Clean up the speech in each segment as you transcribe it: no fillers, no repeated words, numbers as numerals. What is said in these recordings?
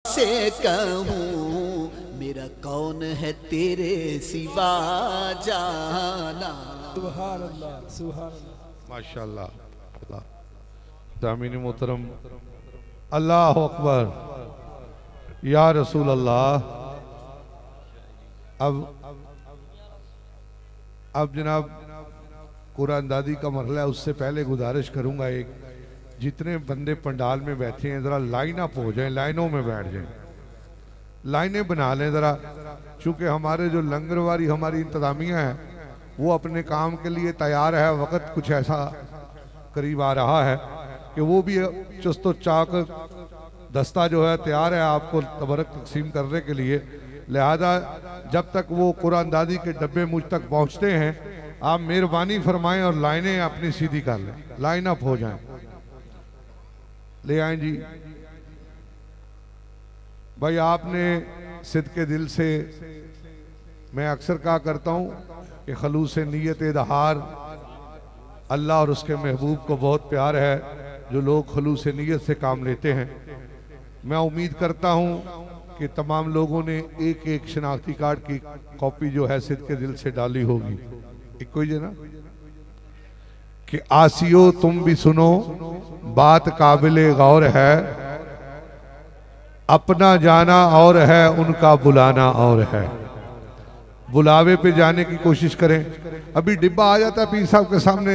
से कहूँ मेरा कौन है तेरे सिवा जाना। सुभान अल्लाह, सुभान अल्लाह, माशाअल्लाह। दामिनी मोहतरम, अल्लाह अकबर, या रसूल अल्लाह। अब जनाब कुरान दादी का मरहला है, उससे पहले गुजारिश करूंगा, एक जितने बंदे पंडाल में बैठे हैं जरा लाइन अप हो जाएं, लाइनों में बैठ जाएं, लाइनें बना लें जरा, चूंकि हमारे जो लंगरवारी हमारी इंतजामिया है वो अपने काम के लिए तैयार है। वक्त कुछ ऐसा करीब आ रहा है कि वो भी चुस्त चाक दस्ता जो है तैयार है आपको तबरक तकसीम करने के लिए। लिहाजा जब तक वो कुरान दादी के डब्बे मुझ तक पहुंचते हैं आप मेहरबानी फरमाएं और लाइनें अपनी सीधी कर लें, लाइन अप हो जाएं। ले आए जी भाई, आपने सिद्के दिल से, मैं अक्सर कहा करता हूँ कि खलूस नीयत इज़हार अल्लाह और उसके महबूब को बहुत प्यार है। जो लोग खलूस नीयत से काम लेते हैं, मैं उम्मीद करता हूँ कि तमाम लोगों ने एक एक शनाख्ती कार्ड की कॉपी जो है सिद्के दिल से डाली होगी। एक कोई जना कि आसियो तुम भी सुनो, बात काबिले गौर है, अपना जाना और है उनका बुलाना और है। बुलावे पे जाने की कोशिश करें। अभी डिब्बा आ जाता है पीर साहब के सामने,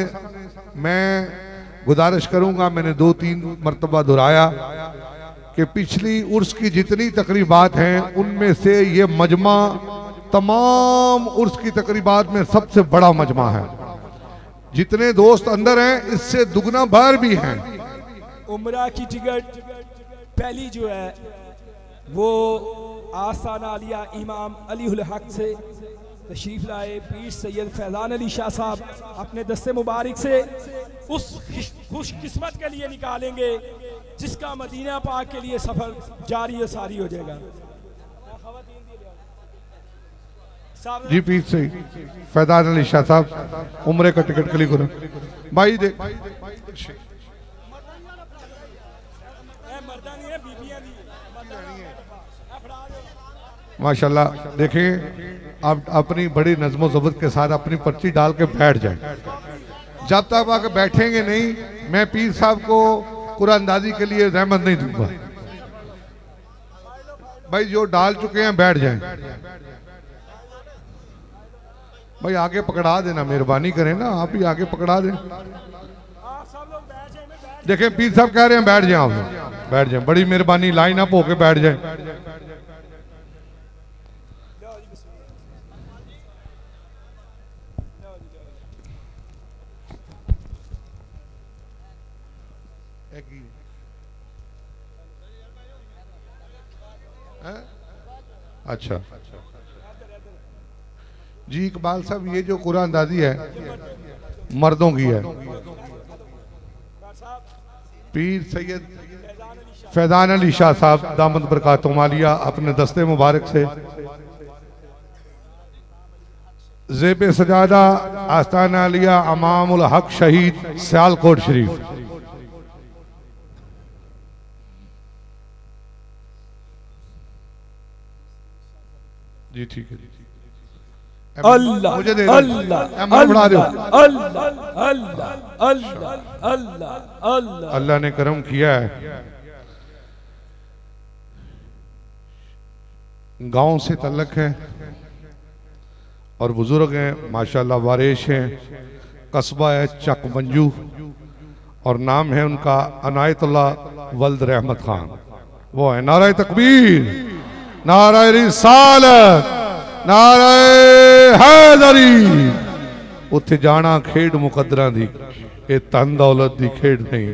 मैं गुजारिश करूंगा, मैंने 2-3 मरतबा दोहराया कि पिछली उर्स की जितनी तकरीबात हैं उनमें से ये मजमा तमाम उर्स की तकरीबात में सबसे बड़ा मजमा है। जितने दोस्त अंदर हैं इससे दुगना बाहर भी हैं। उम्रा की टिकट पहली जो है वो आस्थाना आलिया इमाम अली उल हक से तशरीफ लाए पीर सैयद फैजान अली शाह साहब अपने दस्ते मुबारक से उस खुशकिस्मत के लिए निकालेंगे जिसका मदीना पाक के लिए सफर जारी सारी हो जाएगा। जी पीर से फैजान अली शाह साहब उम्रे का टिकट के लिए करो भाई दे माशाल्लाह। देखें आप अपनी बड़ी नज़्मो ज़बत के साथ अपनी पर्ची डाल के बैठ जाए। जब तक आके बैठेंगे नहीं मैं पीर साहब को कुरान दादी के लिए रहमत नहीं दूंगा। भाई जो डाल चुके हैं बैठ जाएं। भाई आगे पकड़ा देना, मेहरबानी करें ना, आप ही आगे पकड़ा दें। देखें पीर साहब कह रहे हैं बैठ जाएं, आप बैठ जाएं, बड़ी मेहरबानी, लाइन अप होके बैठ जाएं। अच्छा जी इकबाल साहब, ये जो कुरान दादी है मर्दों की है। पीर सैयद फैजान अली शाह साहब दामद बरकातुहू मालिया अपने दस्ते मुबारक से ज़ेब सजादा आस्ताना आलिया अमामुल हक शहीद सियालकोट शरीफ। जी ठीक है। अल्लाह मुझे दे अल्लाह अल्लाह अल्लाह ने करम किया है। गांव से तल्लक है और बुजुर्ग हैं माशाल्लाह, वारिश हैं। कस्बा है चक मंजू और नाम है उनका अनायतुल्लाह वल्द रहमत खान। वो है नाराए तकबीर, नाराए रिसालत, नाराए हैदरी। उत्थे जाना खेड मुकद्दरा दी, ये धन दौलत दी खेड नहीं।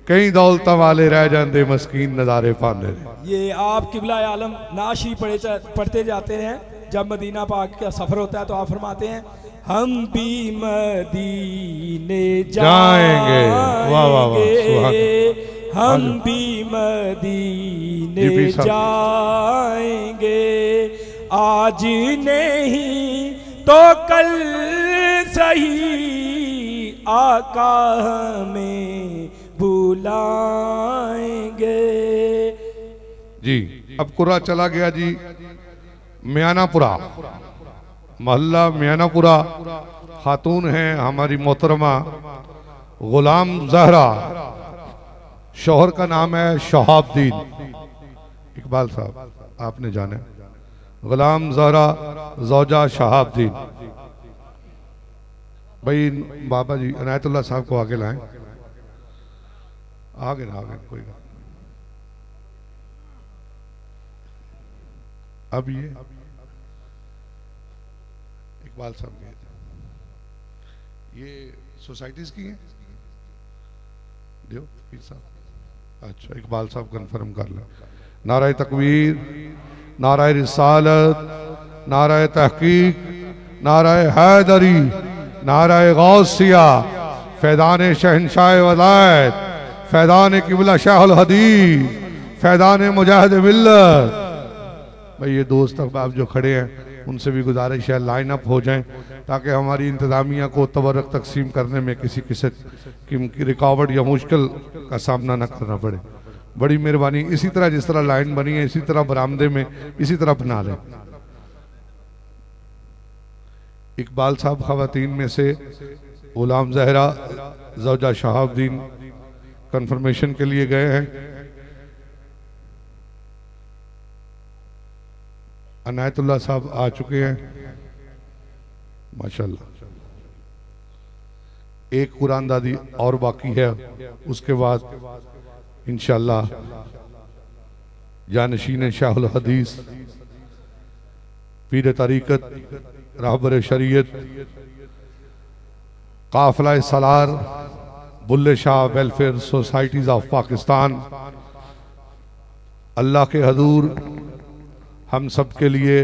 कई दौलत वाले रह जाते मस्कीन नजारे पाने। ये आप किबला आलम नाशी पढ़ते जाते हैं। जब मदीना पाक का सफर होता है तो आप फरमाते हैं हम भी मदीने जाएंगे, वाह वाह वाह, हम भी मदीने जाएंगे, आज नहीं तो कल सही आका हमें बुलाएंगे। जी अब कुरा चला गया जी मियानापुरा, मोहल्ला मियानापुरा। खातून हैं हमारी मोहतरमा गुलाम जहरा, शोहर का नाम है शहाबुद्दीन। इकबाल साहब आपने जाना, गुलाम जहरा जौजा शहाबुद्दीन। भाई बाबा जी अनायतुल्लाह साहब को आगे लाएं, आगे ना आगे कोई बात। अब ये इकबाल साहब के ये सोसाइटीज की हैं, दियो पीर साहब। अच्छा इकबाल साहब कंफर्म कर लें। नाराए तकबीर, नाराए रिसालत, नाराए तहकीक, नाराए हैदरी, नाराए गौसिया, फैदान शहनशाह वलायत, फैदान किबला शाहुल हदीस, फैदान मुजाहिद मिल्लत। भाई ये दोस्त अहबाब जो खड़े हैं उनसे भी गुजारिश है लाइन अप हो जाएं ताकि हमारी इंतज़ामिया को तबर्रक तकसीम करने में किसी किस्म की रुकावट या मुश्किल का सामना न करना पड़े। बड़ी मेहरबानी। इसी तरह जिस तरह लाइन बनी है इसी तरह बरामदे में इसी तरह बना लें। इकबाल साहब खवातीन में से गुलाम जहरा जौजा शहाबुद्दीन कंफर्मेशन के लिए गए हैं। अनायतुल्लाह साहब आ चुके हैं माशाल्लाह। एक कुरान दादी और बाकी है, उसके बाद इंशाअल्लाह जानशीन शाहुल हदीस, पीर तरीकत, रहबर शरीयत, काफिला सलार, Bulleh Shah welfare societies of Pakistan, अल्लाह के हजूर हम सब के लिए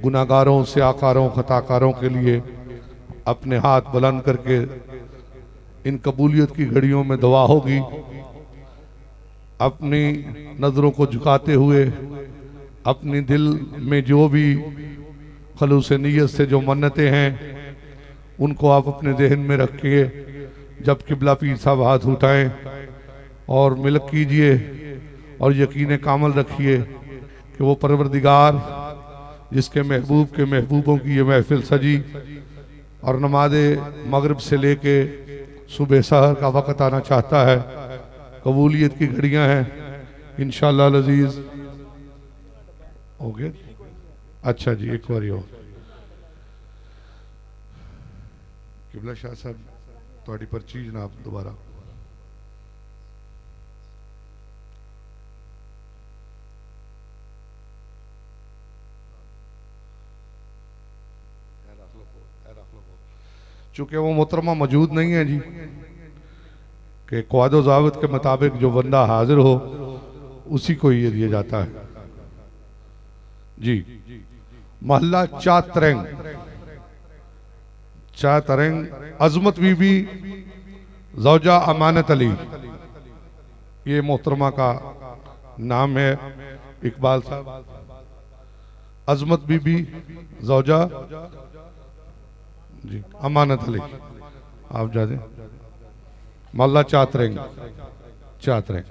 गुनाहगारों से आकारों खताकारों के लिए अपने हाथ बुलंद करके इन कबूलियत की घड़ियों में दुआ होगी। अपनी नज़रों को झुकाते हुए अपनी दिल में जो भी खलूस नीयत से जो मन्नतें हैं उनको आप अपने जहन में रखिए। जब किबला पीर साहब हाथ उठाएं और मिलक कीजिए और यकीन कामल रखिए कि वो परवरदिगार जिसके महबूब के महबूबों की ये महफिल सजी और नमाज मगरिब से लेके सुबह सहर का वक़्त आना चाहता है, कबूलियत की घड़ियां हैं इंशाअल्लाह अज़ीज़। हो गया? अच्छा जी एक बार और किबला शाह साहब थोड़ी पर्ची जनाब दोबारा। चूंकि वो मोहतरमा मौजूद नहीं है जी कि क़वाद ज़ाबित के मुताबिक जो बंदा हाजिर हो उसी को ये दिया जाता है जी। मोहल्ला चातरंग, चातरंग, अजमत बीबी ज़ौजा अमानत अली, ये मोहतरमा का नाम है। इकबाल साहब, अजमत बीबी ज़ौजा जी अमानत अली, आप जा दें। मोहल्ला चातरंग, चातरंग।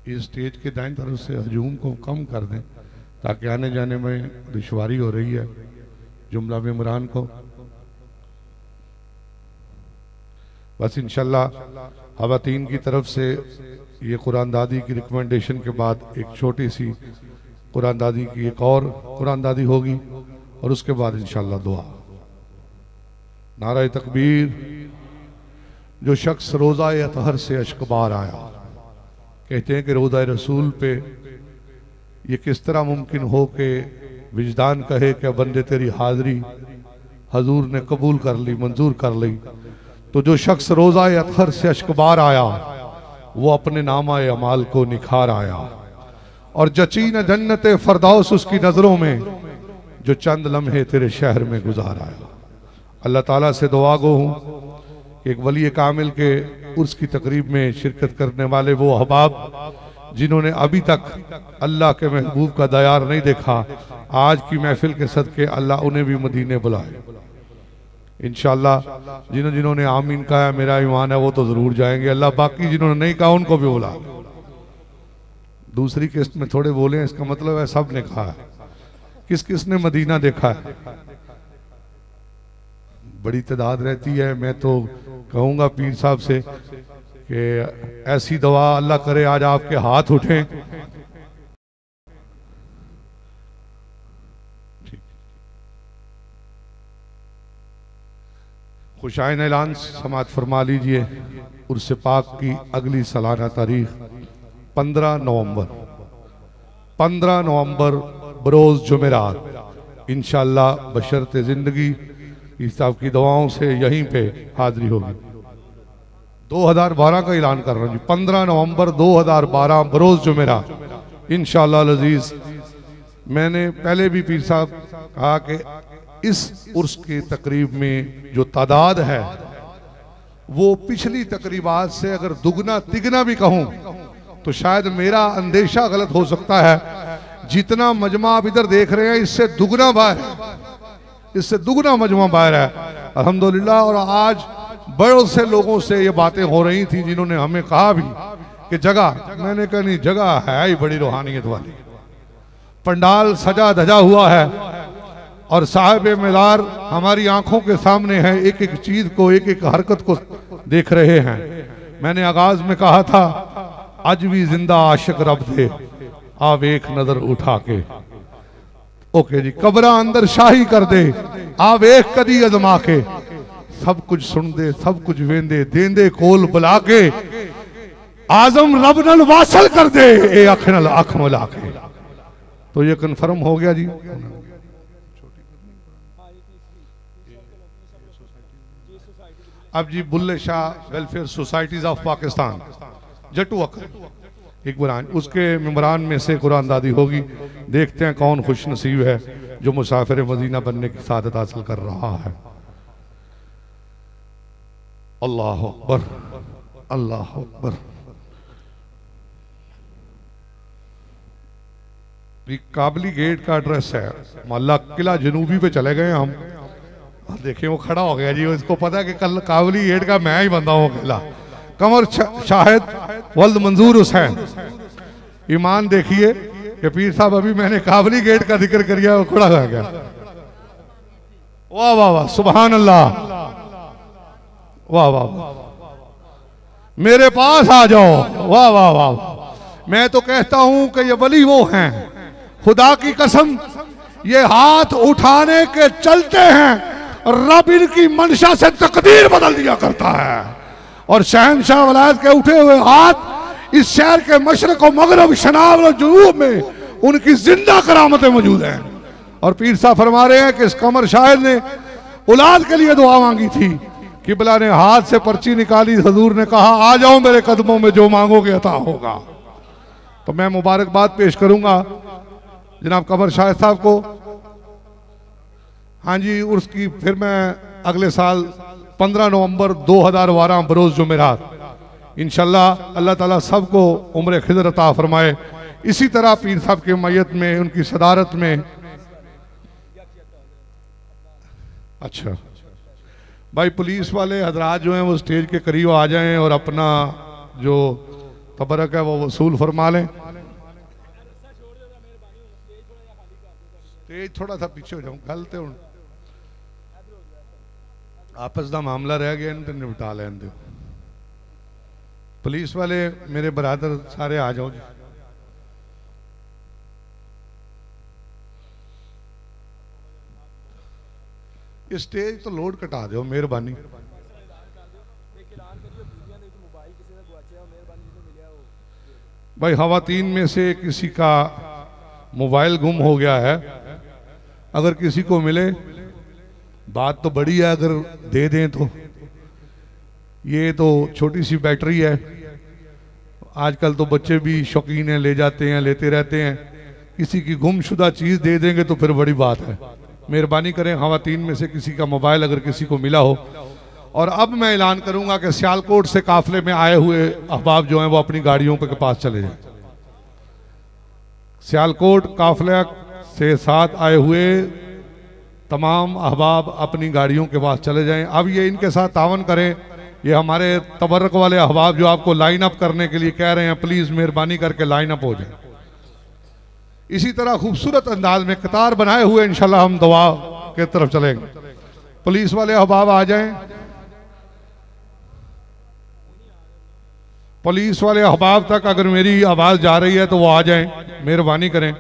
इस स्टेज के दाईं तरफ से हजूम को कम कर दें ताकि आने जाने में दुश्वारी हो रही है जुमला मेम्बरान को। बस इंशाल्लाह खवातीन की तरफ से ये कुरान दादी की रिकमेंडेशन के बाद एक छोटी सी कुरान दादी की एक और कुरान दादी होगी और उसके बाद इंशाल्लाह दुआ। नारा तकबीर। जो शख्स रोज़ा अतहर से अश्कबार आया, कहते हैं कि रोज़ा रसूल पे ये किस तरह मुमकिन हो कि विजदान कहे कि बंदे तेरी हाज़री हजूर ने कबूल कर ली, मंजूर कर ली। तो जो शख्स रोज़ा अतहर से अश्कबार आया वो अपने नामा अमाल को निखार आया और जचीन जन्नत फरदौस उसकी नज़रों में जो चंद लम्हे तेरे शहर में गुजार आया। अल्लाह ताला से दुआ गो हूँ कि एक वली कामिल के उर्स की तकरीब में शिरकत करने वाले वो अहबाब जिन्होंने अभी तक अल्लाह के महबूब का दयार नहीं देखा, आज की महफिल के सदके अल्लाह उन्हें भी मदीने बुलाए इंशाअल्लाह। जिन्होंने आमीन कहा, मेरा ईमान है वो तो जरूर जाएंगे अल्लाह, बाकी जिन्होंने नहीं कहा उनको भी बुला। दूसरी किस्त में थोड़े बोले, इसका मतलब है सब ने कहा है। किस किस ने मदीना देखा है? बड़ी तादाद रहती है। मैं तो कहूँगा पीर साहब से कि ऐसी दवा अल्लाह करे आज आपके हाथ उठें। खुशाइन ऐलान समात फरमा लीजिए। उर्स पाक की अगली सालाना तारीख 15 नवंबर बरोज जुमेरात इंशाअल्लाह बशर्ते जिंदगी इस साहब की दवाओं से यहीं पे हाजिरी होगी। 2012 का ऐलान कर रहा हूँ जी, 15 नवंबर 2012 बरोज जुमेरात इंशाअल्लाह अज़ीज़। मैंने पहले भी पीर साहब कहा कि इस उर्स की तकरीब में जो तादाद है वो पिछली तकरीबात से अगर दुगना तिगना भी कहूं तो शायद मेरा अंदेशा गलत हो सकता है। जितना मजमा आप इधर देख रहे हैं इससे दुगना बाहर है, इससे दुगना मजमा बाहर है अल्हम्दुलिल्लाह। और आज बड़ों से लोगों से ये बातें हो रही थी जिन्होंने हमें कहा भी कि जगह, मैंने कहा नहीं जगह है ही बड़ी रूहानियत वाली, पंडाल सजा धजा हुआ है और साहिब मेदार हमारी आंखों के सामने है, एक एक चीज को, एक एक हरकत को देख रहे हैं। मैंने आगाज में कहा था आज भी जिंदा आशिक रब थे आप एक नजर उठा के। ओके जी, कब्रा अंदर शाही कर दे आप एक कदी अजमा के, सब कुछ सुन दे सब कुछ वेंदे देंदे कोल बुला के, आजम रब नल वासल कर दे ए अख नल अख मिला के। तो ये कन्फर्म हो गया जी। अब जी Bulleh Shah welfare societies of Pakistan जट्टू अकर इकबरान, उसके मेंबरान में से कुरान दादी होगी। देखते हैं कौन खुश नसीब है जो मुसाफिर मदीना बनने की सादत हासिल कर रहा है। अल्लाह अकबर अल्लाह अकबर। काबली गेट का एड्रेस है, मोहल्ला किला जनूबी पे चले गए हम। देखिए वो खड़ा हो गया जी, इसको पता है कि कल काबली गेट का मैं ही बंदा हूँ अकेला। कमर शाहिद वल्द मंजूर हुसैन। ईमान देखिए कि पीर साहब अभी मैंने काबली गेट का जिक्र किया वो खड़ा हो गया। वाह वाह वाह सुभान अल्लाह, वाह वाह वाह, मेरे पास आ जाओ, वाह वाह वाह। मैं तो कहता हूं कि ये वली वो हैं, खुदा की कसम ये हाथ उठाने के चलते हैं, रब इनकी मंशा से तकदीर बदल दिया करता है। और शहनशाह वलायत के उठे हुए हाथ इस शहर के मशरक और मगरब शनाब और जुनूब में उनकी जिंदा करामतें मौजूद हैं। और पीर साहब फरमा रहे हैं कि इस कमर शाहिद ने औलाद के लिए दुआ मांगी थी, किबला ने हाथ से पर्ची निकाली, हजूर ने कहा आ जाओ मेरे कदमों में, जो मांगोगे अता होगा। तो मैं मुबारकबाद पेश करूंगा जनाब कमर शाहिद साहब को। हाँ जी, उसकी फिर मैं अगले साल 15 नवंबर 2012 बरोज जुमेरात इंशाल्लाह अल्लाह ताला सबको उम्र खिदर अता फरमाए। इसी तरह पीर साहब के मैयत में उनकी सदारत में। अच्छा भाई, पुलिस वाले हजरात जो हैं वो स्टेज के करीब आ जाएं और अपना जो तबरक है वो वसूल फरमा लें। स्टेज थोड़ा सा पीछे हो जाऊं, गलते हूं आपस का मामला रह गया, इन्हें निपटा लें दो। पुलिस वाले मेरे बरादर सारे आ जाओ जी। ये स्टेज तो लोड कटा दो मेहरबानी। भाई खवातीन में से किसी का मोबाइल गुम हो गया है, अगर किसी को मिले बात तो बड़ी है, अगर दे दें तो। ये तो छोटी सी बैटरी है, आजकल तो बच्चे भी शौकीन हैं, ले जाते हैं लेते रहते हैं। किसी की गुमशुदा चीज़ दे देंगे तो फिर बड़ी बात है। मेहरबानी करें खवातीन में से किसी का मोबाइल अगर किसी को मिला हो। और अब मैं ऐलान करूंगा कि सियालकोट से काफिले में आए हुए अहबाब जो हैं वो अपनी गाड़ियों के पास चले जाएं। सियालकोट काफिला से साथ आए हुए तमाम अहबाब अपनी गाड़ियों के पास चले जाएं। अब ये इनके साथ तावन करें। ये हमारे तबर्रक वाले अहबाब जो आपको लाइन अप करने के लिए कह रहे हैं, प्लीज़ मेहरबानी करके लाइन अप हो जाए। इसी तरह खूबसूरत अंदाज में कतार बनाए हुए इंशाल्लाह हम दुआ के तरफ चलेंगे। पुलिस वाले अहबाब आ जाएं। पुलिस वाले अहबाब तक अगर मेरी आवाज़ जा रही है तो वो आ जाएं, मेहरबानी करें।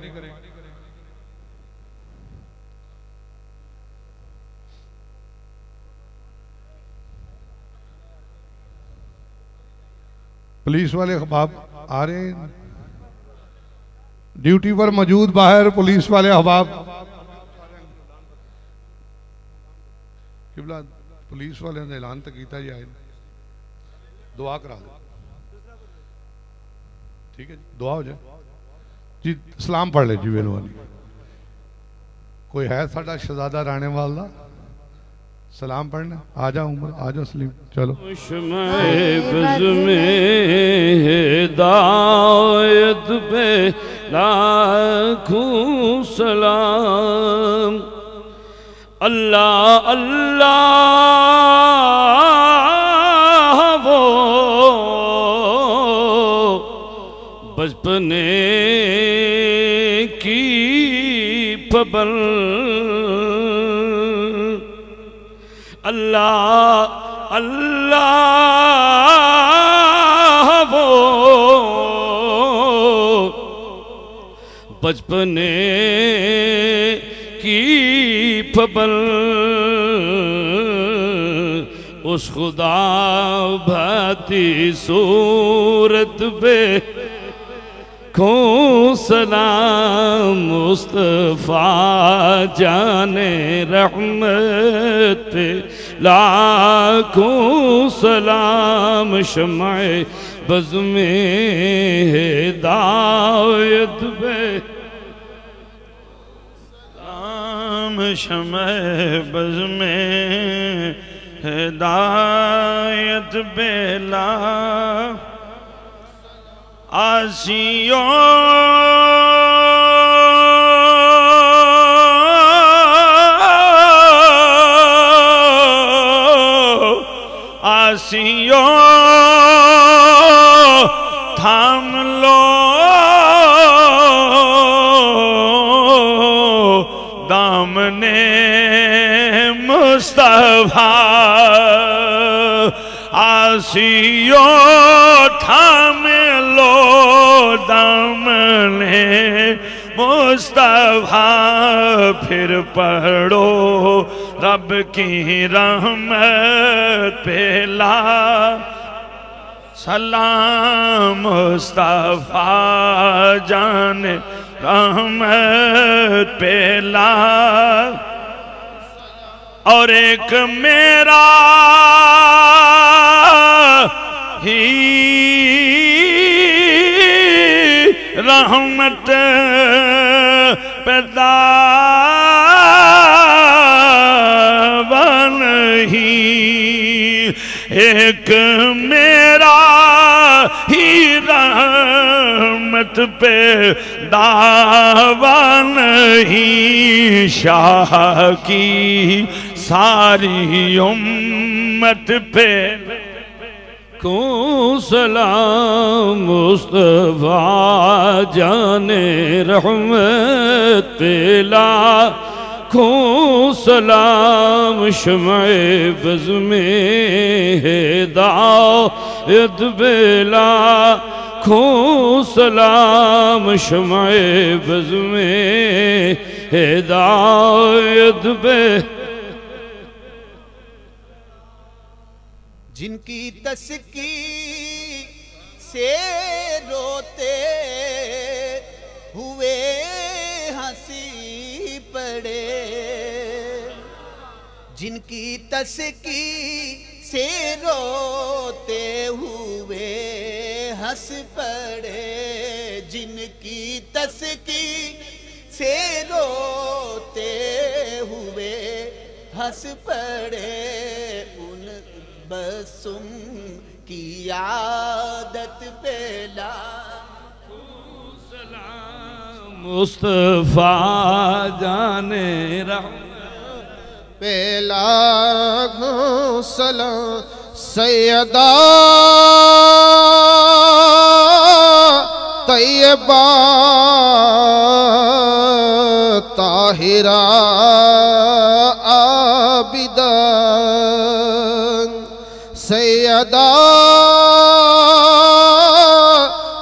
पुलिस वाले अहबाब आ रहे हैं, ड्यूटी पर मौजूद बाहर पुलिस वाले अहबाब। किबला पुलिस वाले ने ऐलान तो किया जी, आए दुआ करा दो, ठीक है जी, दुआ हो जाए जी। सलाम पढ़ ले जी मेहरबानी। कोई है साडा शहजादा राणे वाला सलाम पढ़ना? आ जाओ उमर, आ जाओ सलीम, चलो। हिदायत पे लाखों सलाम। अल्लाह अल्लाह वो बचपने की पाबंद। अल्लाह अल्लाह वो बचपने की पाबंद। उस खुदा भाती सूरत पे खूं सलाम। मुस्तफ़ा जाने रहमत पे लाखों सलाम। शमाए बज़ में हिदायत पे सलाम। शमाए बज़ में हिदायत पे ला आसियों आसियों थाम लो दामने मुस्तफा। आसियों थाम लो दामने मुस्तफा। फिर पढ़ो रब की रहमत पे ला सलाम। मुस्तफा जाने रहमत पे ला। और एक मेरा ही रहमत पैदा नहीं। एक मेरा ही रहमत पे दावा नहीं। शाह की सारी उम्मत पे को सलाम। मुस्तफा जाने रहमत पे लाखों सलाम। शमाए बज़ में हिदायत पे लाखों सलाम। शमाए बज़ में हिदायत पे जिनकी तस्की से रोते हुए हंसी पड़े। जिनकी तस्की से रोते हुए हंस पड़े। जिनकी तस्की से रोते हुए हंस पड़े। उन बसुम की आदत पे लाखों सलाम। मुस्तफा जाने पेला सलाम सैयदा तैयबा ताहिरा आबिदा सैयदा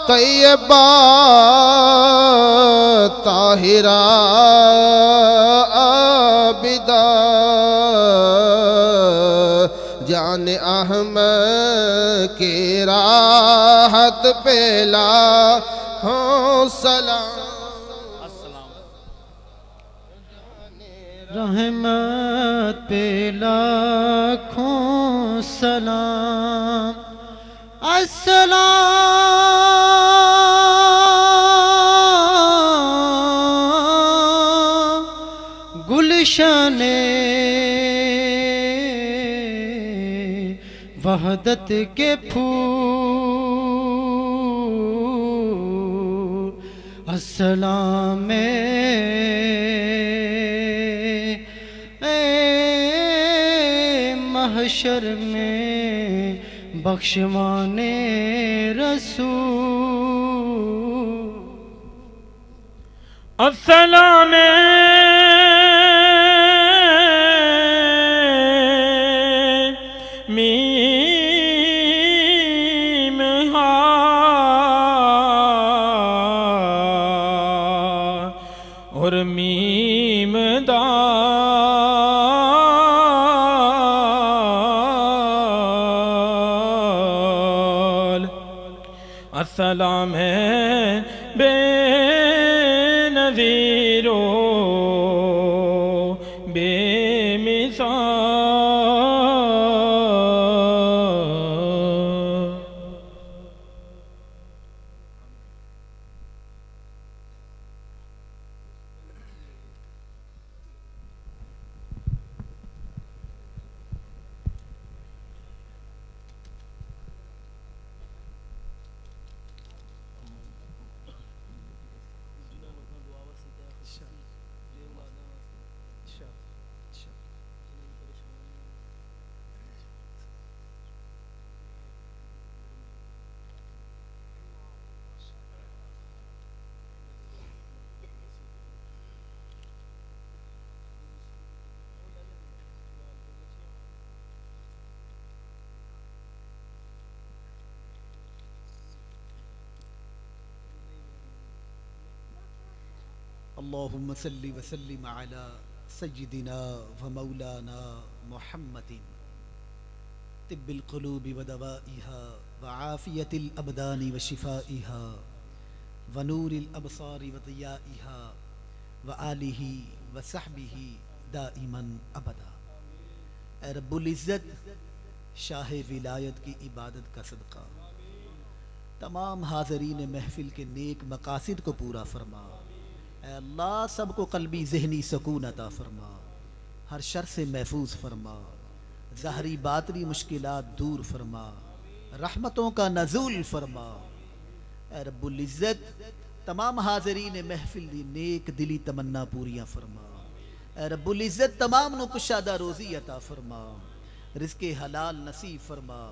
तैयबा ताहिरा आबिदा जान अहमद के राहत पेला हो सलाम रहमत पे लाखों सलाम अस्सलाम गुलशने वहदत के फूल अस्सलाम महशर में बख्शवाने रसूल अस्सलाम मीम हा और मीम दा सलाम है बेनज़ीरो बेमिसाल अल्लाहुम्मा सल्ली व सल्लिम अला सय्यिदिना व मौलाना मुहम्मदिन तिब्बिल क़ुलूबि व दवाइहा व आफ़ियतिल अबदानि व शिफ़ाइहा व नूरिल अबसारि व ज़ियाइहा व आलिहि व सहबिही दाइमन अबदा। ऐ रब्बुल इज़्ज़त शाह विलायत की इबादत का सदका तमाम हाज़रीन महफ़िल के नेक मकासिद को पूरा फरमा। ऐ अल्लाह सबको कल्बी ज़हनी सकून अता फरमा, हर शर से महफूज फरमा, ज़ाहरी बातनी मुश्किलात दूर फरमा, रहमतों का नज़ूल फरमा। ऐ रब्बुल इज़्ज़त तमाम हाज़रीन महफिल दी नेक दिली तमन्ना पूरियां फरमा। ऐ रब्बुल इज़्ज़त तमाम नु कुशादा रोज़ी अता फरमा, रिज़्क़े हलाल नसीब फरमा।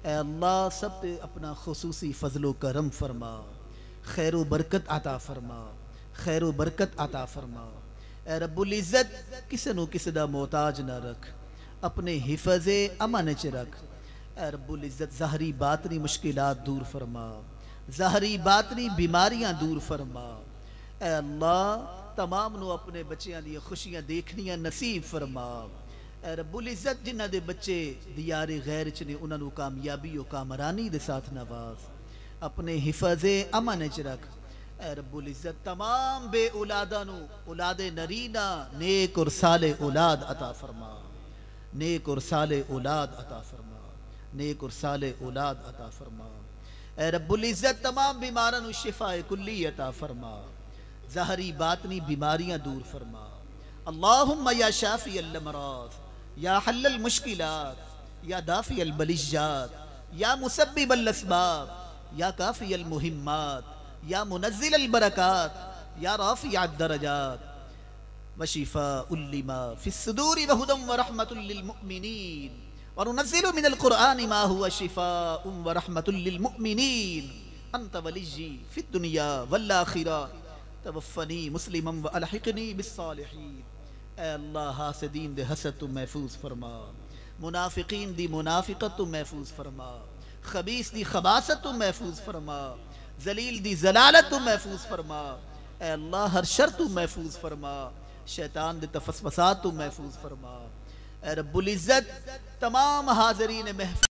ऐ अल्लाह सब पे अपना खुसूसी फ़ज़लो करम फरमा, खैर बरकत अता फरमा, खैर बरकत अता फरमा। ऐ रब्बुल इज़्ज़त किसे नु किसे दा मोहताज ना रख, अपने हिफ़ज़े अमन च रख। ऐ रब्बुल इज़्ज़त ज़ाहरी बातनी मुश्किलात दूर फरमा, ज़ाहरी बातनी बीमारियां दूर फरमा। ऐ अल्लाह तमाम नु अपने बच्चियां दी खुशियां देखनियां नसीब फरमा। ऐ रब्बुल इज़्ज़त जिन्हां दे बच्चे दियारे गैर च ने उन्हां नु कामयाबी और कामरानी दे साथ नवाज, अपने हिफ़ज़े अमन च रख। ऐ रब्बुल इज़्ज़त तमाम बे औलादा नु औलादे नरीना नेक और साले औलाद अता फरमा, नेक और साले औलाद अता फरमा, नेक और साले औलाद अता फरमा। ऐ रब्बुल इज़्ज़त तमाम बीमारां नु शिफाए कुल्ली अता फरमा, ज़ाहरी बातनी बीमारियां दूर फरमा। अल्लाहुम्मा या शाफ़ी अल अमराज़, या हल्लल मुश्किलात, या दाफ़ी अल बलिज्जात, या मुसब्बिब अल अस्बाब, या काफ़ी अल मुहिम्मात, या मुनज़्ज़िल अल बरकात, या राफ़िअ दरजात व शिफ़ाउल लिमा फ़िस्सुदूरि व हुदम व रहमतुल लिल मुमिनीन व नुनज़्ज़िलु मिनल क़ुरआनि मा हुवा शिफ़ाउन व रहमतुल लिल मुमिनीन अंत वलिय्यी फ़िद दुनिया वल आखिरा तवफ़्फ़नी मुस्लिमन व अलहिक़नी बिस्सालिहीन। ऐ अल्लाह हासिदीन दे हसद तू महफूज फरमा, मुनाफिकीन दी मुनाफिकत तू महफूज फरमा, खबीस दी खबासत तू महफूज फरमा, जलील दी जलालत तू महफूज फरमा। ऐ अल्लाह हर शर तू महफूज फरमा, शैतान दे तफस्वसात तू महफूज फरमा। ऐ रब्बुल इज़्ज़त तमाम हाज़रीन महफिल